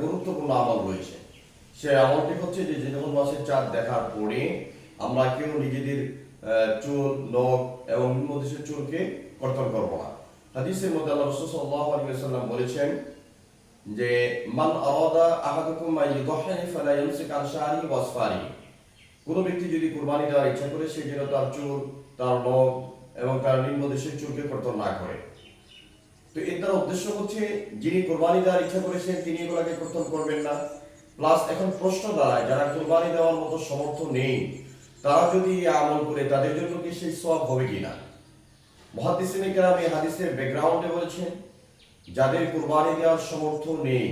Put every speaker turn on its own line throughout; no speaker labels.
গুরুত্বপূর্ণ আমল রয়েছে। সে আমলটি হচ্ছে যে জিলহজ মাসের চাঁদ দেখার পরে আমরা কেউ নিজেদের চুল, নখ এবং নিম্নদেশের চুলকে কর্তন করব না। হাদিসের মধ্যে আল্লাহ রাসূল সাল্লাল্লাহু আলাইহি ওয়াসাল্লাম বলেছেন যে মান আরাদা আহাদুকুম মা ইউদহি ফালা ইউমসিক আন শারিহি ওয়া আসফারিহি, কোনো ব্যক্তি যদি কুরবানি দেওয়ার ইচ্ছা করে সে যেন তার চুল, তার নখ এবং তার নিম্নদেশের চুলকে কর্তন না করে। তো এর দ্বারা উদ্দেশ্য হচ্ছে যিনি কোরবানি দেওয়ার ইচ্ছা করেছেন তিনি এগুলাকে কর্তন করবেন না। প্লাস এখন প্রশ্ন দাঁড়ায় যারা কোরবানি দেওয়ার মতো সমর্থ নেই তারা যদি এই আমল করে তাদের জন্য কি সেই সওয়াব হবে কিনা। মুহাদ্দিসিনে কেরাম এই হাদিসের ব্যাকগ্রাউন্ডে বলেছেন যাদের কোরবানি দেওয়ার সমর্থ নেই,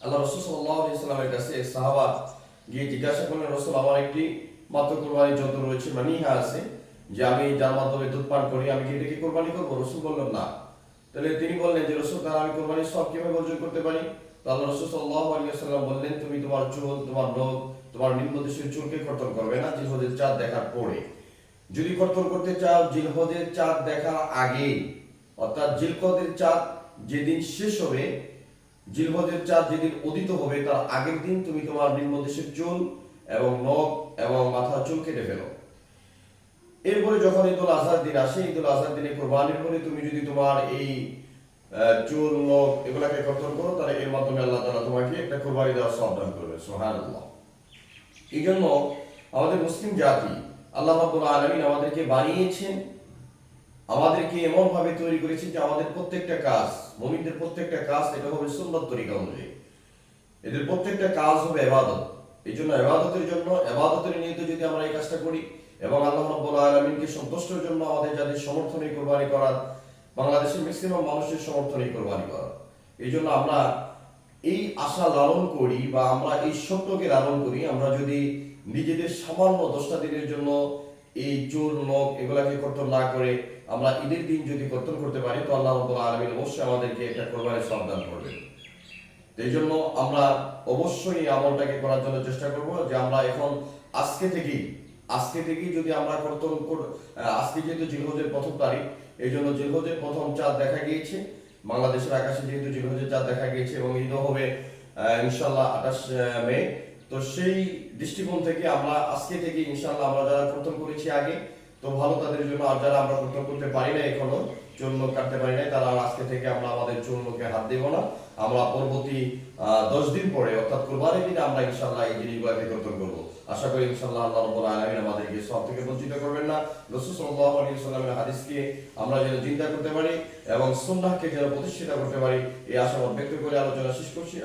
আল্লাহ রাসূল সাল্লাল্লাহু আলাইহি ওয়াসাল্লামের কাছে এক সাহাবা গিয়ে জিজ্ঞাসা করলেন, রাসূল আমার একটি মাত্র কোরবানির যন্ত্র রয়েছে, মানিহা আছে, যে আমি যার মাধ্যমে দুধ পান করি, আমি কি এটাকে কোরবানি করবো? রাসূল বললেন না। তাহলে তিনি বললেন যে রাসূল তাহলে আমি কোরবানির সওয়াব কিভাবে অর্জন করতে পারি? তো আল্লাহ রাসূল সাল্লাল্লাহু আলাইহি ওয়াসাল্লাম বললেন তুমি তোমার চুল, তোমার নখ, তোমার নিম্নদেশের চুলকে কর্তন করবে না জিলহজের চাঁদ দেখার পরে। যদি কর্তন করতে চাও জিলহজের চাঁদ দেখার আগে, অর্থাৎ জিলকদের চাঁদ যেদিন শেষ হবে, জিলহজের চাঁদ যেদিন উদিত হবে তার আগের দিন তুমি তোমার নিম্নদেশের চুল এবং নখ এবং মাথার চুল কেটে ফেলো। এরপরে যখন ঈদুল আজহার দিন আসে, ঈদুল আজহার দিনে কোরবানির পরে তুমি যদি তোমার এই চুল, নখ এগুলাকে কর্তন করো তাহলে এর মাধ্যমে আল্লাহ তাআলা তোমাকে একটা কোরবানি দেওয়ার সওয়াব দান করবে। সুবহানাল্লাহ। এই জন্য আমাদের মুসলিম জাতি আল্লাহ রাব্বুল আলামিন আমাদেরকে বানিয়েছেন, আমাদেরকে এমন ভাবে তৈরি করেছেন যে আমাদের প্রত্যেকটা কাজ, মুমিনদের প্রত্যেকটা কাজ এটা হবে সুন্নাত তরিকা অনুযায়ী। এদের প্রত্যেকটা কাজ হবে ইবাদত। এই জন্য ইবাদতের নিয়তে যদি আমরা এই কাজটা করি এবং আল্লাহ রাব্বুল আলামিনকে সন্তুষ্টের জন্য আমাদের যাদের সমর্থ নেই কোরবানি করার, বাংলাদেশের ম্যাক্সিমাম মানুষের সমর্থ নেই কোরবানি করার, এই জন্য আমরা এই আশা লালন করি বা আমরা এই স্বপ্নকে লালন করি, আমরা যদি নিজেদের সামান্য 10টা দিনের জন্য এই চুল, নখ এগুলাকে কর্তন না করে আমরা ঈদের দিন যদি কর্তন করতে পারি তো আল্লাহ রাব্বুল আলামিন অবশ্যই আমাদেরকে একটা কোরবানির সওয়াব দান করবেন। এই জন্য আমরা অবশ্যই এই আমলটাকে করার জন্য চেষ্টা করব যে আমরা এখন আজকে থেকেই যদি আমরা আজকে যেহেতু জিলহজের প্রথম তারিখ, এই জন্য জিলহজের প্রথম চাঁদ দেখা গিয়েছে বাংলাদেশের আকাশে, যেহেতু জিলহজের চাঁদ দেখা গিয়েছে এবং ঈদও হবে ইনশাআল্লাহ 28 মে। তো সেই দৃষ্টিকোণ থেকে আমরা আজকে থেকে ইনশাআল্লাহ আমরা যারা কর্তন করেছি আগে তো ভালো তাদের জন্য, আর যারা আমরা কর্তন করতে পারি না এখনো, চুল নখ কাটতে পারি না, তারা আজকে থেকে আমরা আমাদের চুল নখে হাত দেব না। আমরা পরবর্তী 10 দিন পরে অর্থাৎ কোরবানির দিনে আমরা ইনশাআল্লাহ এই জিনিসগুলোকে কর্তন করব। আশা করি ইনশাআল্লাহ আল্লাহ রাব্বুল আলামিন আমাদেরকে সওয়াব থেকে বঞ্চিত করবেন না। রাসূল সাল্লাল্লাহু আলাইহি ওয়াসাল্লামের হাদিসকে আমরা যেন চিন্তা করতে পারি এবং সুন্নাহকে যেন প্রতিষ্ঠিত করতে পারি, এই আশাবাদ ব্যক্ত করে আলোচনা শেষ করছি।